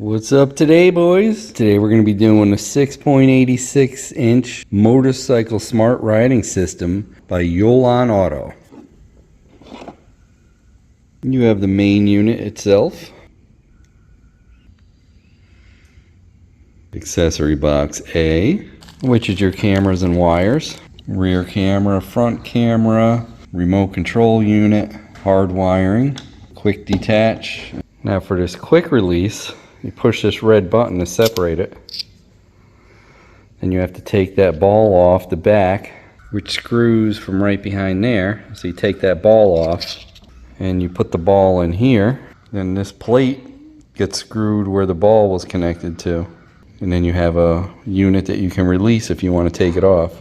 What's up today, boys? Today we're going to be doing a 6.86 inch motorcycle smart riding system by YolanAuto. You have the main unit itself, accessory box A, which is your cameras and wires, rear camera, front camera, remote control unit, hard wiring, quick detach. Now for this quick release, you push this red button to separate it. Then you have to take that ball off the back, which screws from right behind there. So you take that ball off and you put the ball in here. Then this plate gets screwed where the ball was connected to. And then you have a unit that you can release if you want to take it off.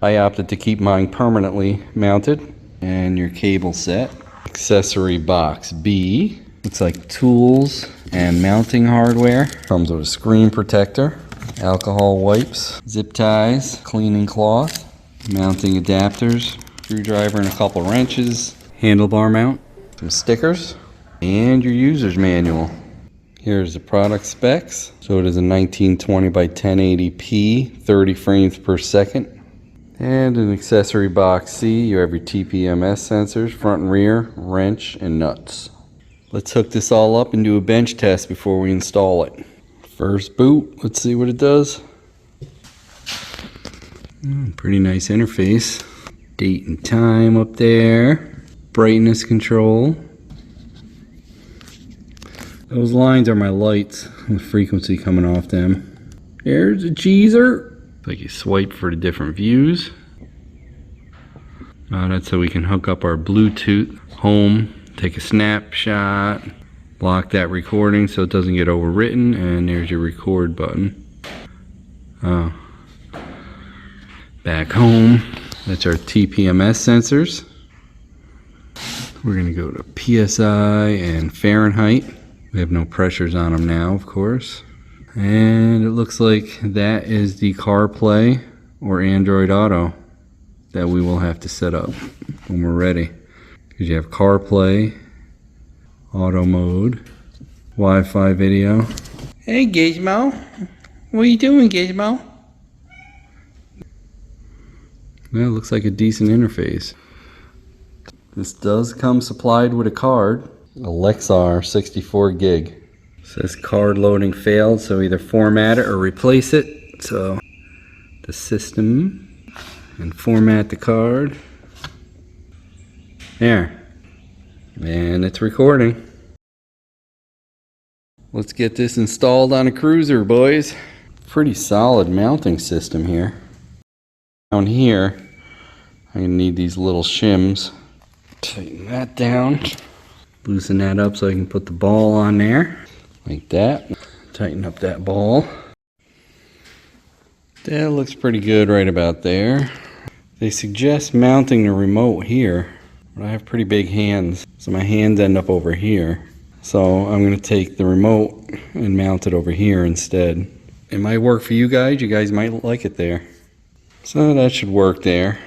I opted to keep mine permanently mounted. And your cable set. Accessory box B. Looks like tools and mounting hardware. Comes with a screen protector, alcohol wipes, zip ties, cleaning cloth, mounting adapters, screwdriver and a couple wrenches, handlebar mount, some stickers, and your user's manual. Here's the product specs. So it is a 1920 by 1080p, 30 frames per second. And an accessory box C. You have your TPMS sensors, front and rear, wrench, and nuts. Let's hook this all up and do a bench test before we install it. First boot, let's see what it does. Pretty nice interface. Date and time up there. Brightness control. Those lines are my lights, the frequency coming off them. There's a cheeser. It's like you swipe for the different views. That's so we can hook up our Bluetooth home. Take a snapshot, block that recording so it doesn't get overwritten, and there's your record button. Back home, that's our TPMS sensors. We're going to go to PSI and Fahrenheit. We have no pressures on them now, of course. And it looks like that is the CarPlay or Android Auto that we will have to set up when we're ready. Because you have CarPlay, auto mode, Wi-Fi video. Hey Gizmo, what are you doing, Gizmo? Well, it looks like a decent interface. This does come supplied with a card, a Lexar 64 gig. It says card loading failed, so either format it or replace it. So the system and format the card. There, and it's recording. Let's get this installed on a cruiser, boys. Pretty solid mounting system here. Down here, I'm gonna need these little shims. Tighten that down. Loosen that up so I can put the ball on there, like that. Tighten up that ball. That looks pretty good right about there. They suggest mounting the remote here. I have pretty big hands, so my hands end up over here. So I'm going to take the remote and mount it over here instead. It might work for you guys. You guys might like it there. So that should work there.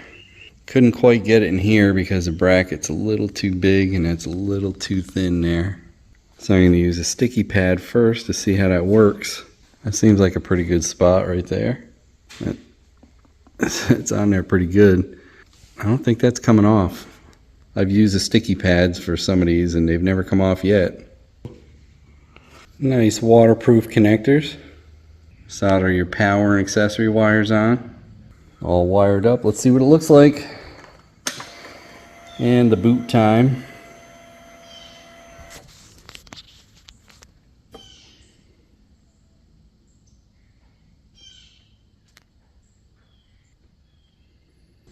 Couldn't quite get it in here because the bracket's a little too big and it's a little too thin there. So I'm going to use a sticky pad first to see how that works. That seems like a pretty good spot right there. It's on there pretty good. I don't think that's coming off. I've used the sticky pads for some of these and they've never come off yet. Nice waterproof connectors. Solder your power and accessory wires on. All wired up. Let's see what it looks like. And the boot time.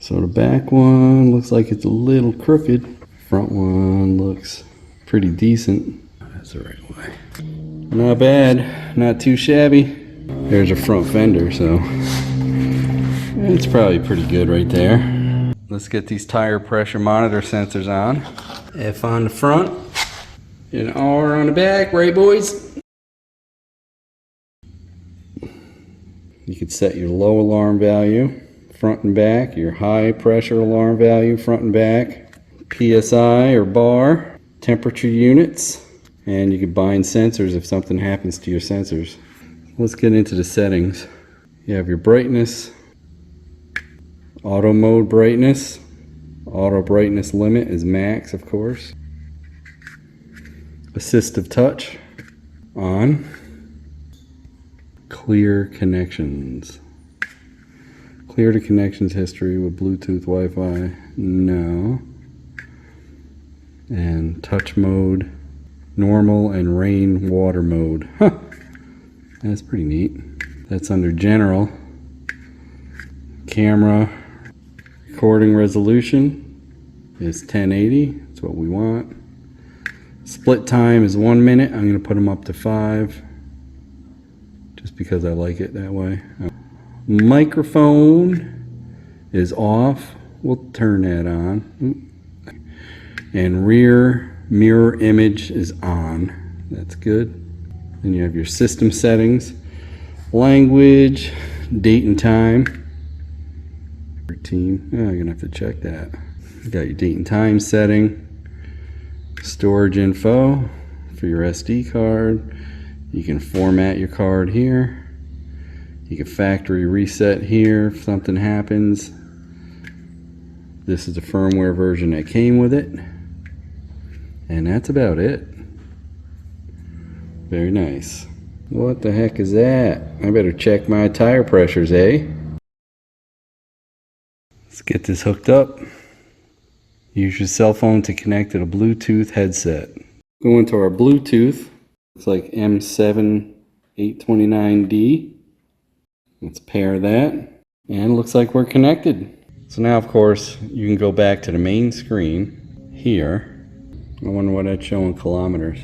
So the back one looks like it's a little crooked. Front one looks pretty decent. That's the right way. Not bad, not too shabby. There's a front fender, so it's probably pretty good right there. Let's get these tire pressure monitor sensors on. F on the front and R on the back, right boys? You could set your low alarm value, front and back, your high pressure alarm value, front and back, PSI or bar, temperature units, And you can bind sensors if something happens to your sensors. Let's get into the settings. You have your brightness, auto mode brightness. Auto brightness limit is max, of course. Assistive touch, on. Clear connections. Clear to connections history with Bluetooth, Wi-Fi, no. And touch mode, normal and rain water mode. Huh. That's pretty neat. That's under general. Camera recording resolution is 1080. That's what we want. Split time is 1 minute. I'm going to put them up to 5 just because I like it that way. Microphone is off. We'll turn that on. And rear mirror image is on. That's good. Then you have your system settings, language, date and time. Routine. Oh, you're gonna have to check that. You got your date and time setting, storage info for your SD card. You can format your card here. You can factory reset here if something happens. This is the firmware version that came with it. And that's about it. Very nice. What the heck is that? I better check my tire pressures, eh? Let's get this hooked up. Use your cell phone to connect to the Bluetooth headset. Go into our Bluetooth. It's like M7 829D. Let's pair that. And it looks like we're connected. So now, of course, you can go back to the main screen here. I wonder what that's showing kilometers.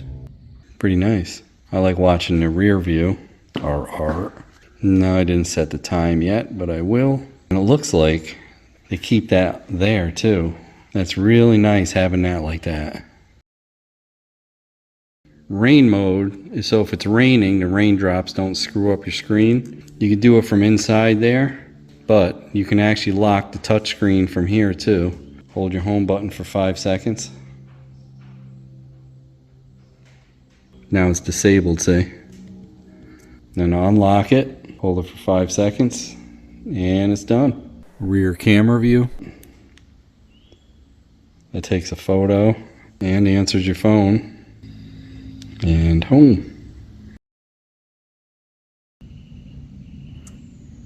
Pretty nice. I like watching the rear view. No, I didn't set the time yet, but I will. And it looks like they keep that there too. That's really nice having that like that. Rain mode is so if it's raining, the raindrops don't screw up your screen. You can do it from inside there, but you can actually lock the touch screen from here too. Hold your home button for 5 seconds. Now it's disabled, see? Then unlock it, hold it for 5 seconds, and it's done. Rear camera view. It takes a photo and answers your phone. And home.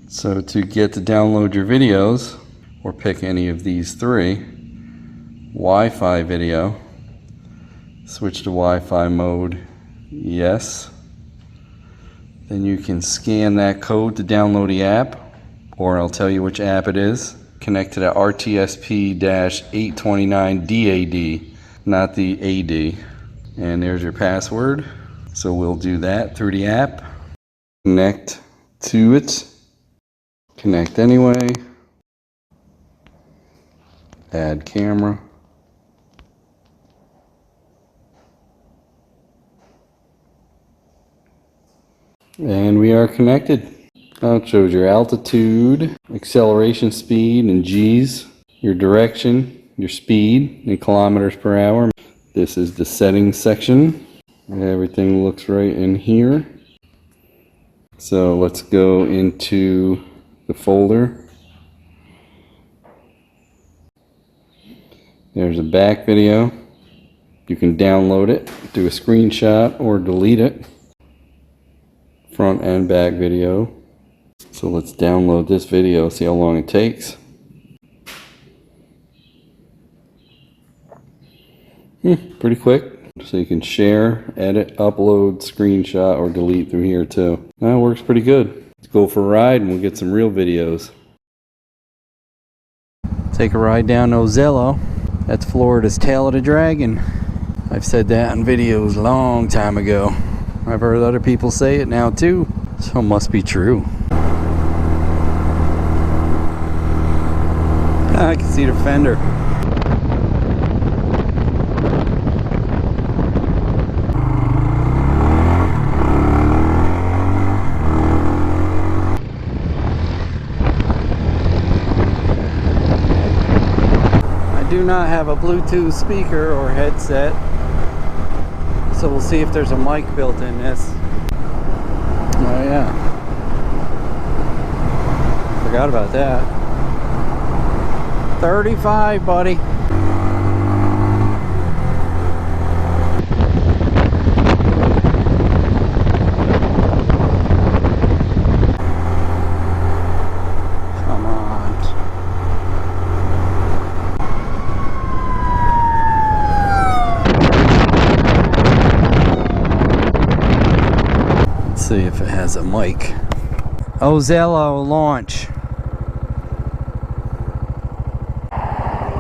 So to get to download your videos, or pick any of these three, Wi-Fi video, switch to Wi-Fi mode, yes. Then you can scan that code to download the app, or I'll tell you which app it is. Connect to the RTSP-829 DAD, not the AD. And there's your password. So we'll do that through the app. Connect to it. Connect anyway. Add camera. And we are connected. Now it shows your altitude, acceleration speed in G's, your direction, your speed in kilometers per hour. This is the settings section. Everything looks right in here. So let's go into the folder. There's a back video. You can download it, do a screenshot, or delete it. Front and back video. So let's download this video, see how long it takes. Pretty quick. So you can share, edit, upload, screenshot, or delete through here too. That works pretty good. Let's go for a ride and we'll get some real videos. Take a ride down Ozello. That's Florida's tail of the dragon. I've said that in videos a long time ago. I've heard other people say it now too, so it must be true. I can see the fender. I do not have a Bluetooth speaker or headset, So we'll see if there's a mic built in this. Oh yeah. Forgot about that. 35, buddy. Come on. Let's see if it has a mic. Ozello launch.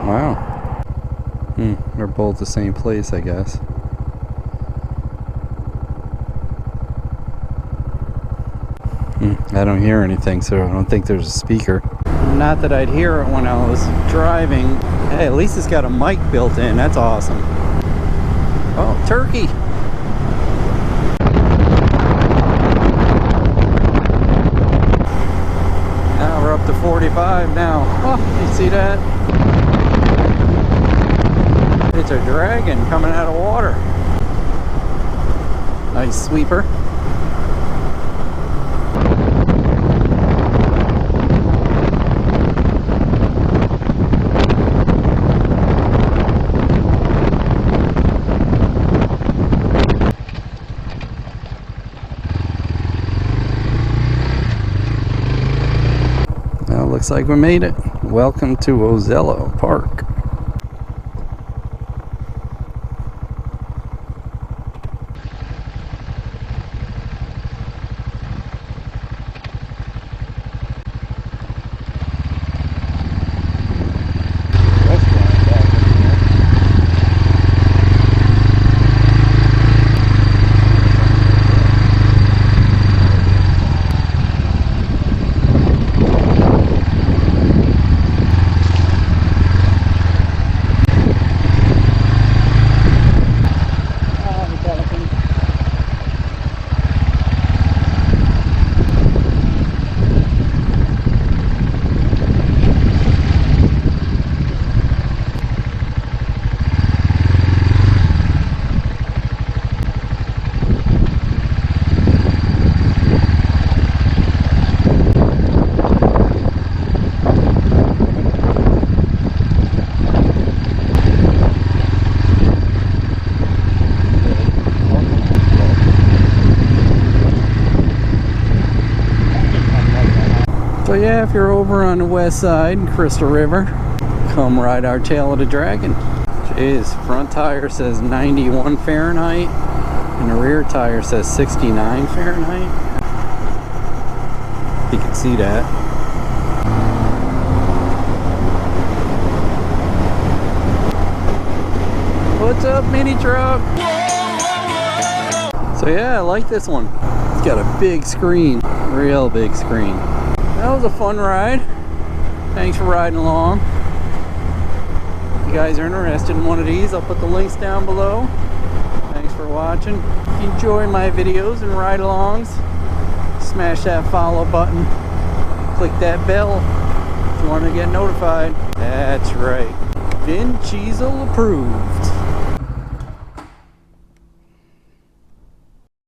Wow. They're both the same place, I guess. I don't hear anything, so I don't think there's a speaker. Not that I'd hear it when I was driving. Hey, at least it's got a mic built in. That's awesome. Oh, turkey. Now we're up to 45 now. Oh, you see that? It's a dragon coming out of water. Nice sweeper. Well, looks like we made it. Welcome to Ozello Park. So yeah, if you're over on the west side, Crystal River, come ride our tail of the dragon. Jeez, front tire says 91 Fahrenheit, and the rear tire says 69 Fahrenheit. You can see that. What's up, mini truck? So yeah, I like this one. It's got a big screen, real big screen. That was a fun ride. Thanks for riding along. If you guys are interested in one of these, I'll put the links down below. Thanks for watching. Enjoy my videos and ride-alongs. Smash that follow button. Click that bell if you want to get notified. That's right. Vin Cheezel approved.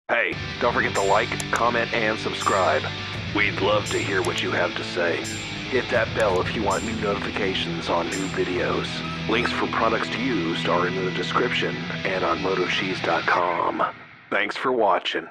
Hey, don't forget to like, comment, and subscribe. We'd love to hear what you have to say. Hit that bell if you want new notifications on new videos. Links for products to use are in the description and on MotoCheez.com. Thanks for watching.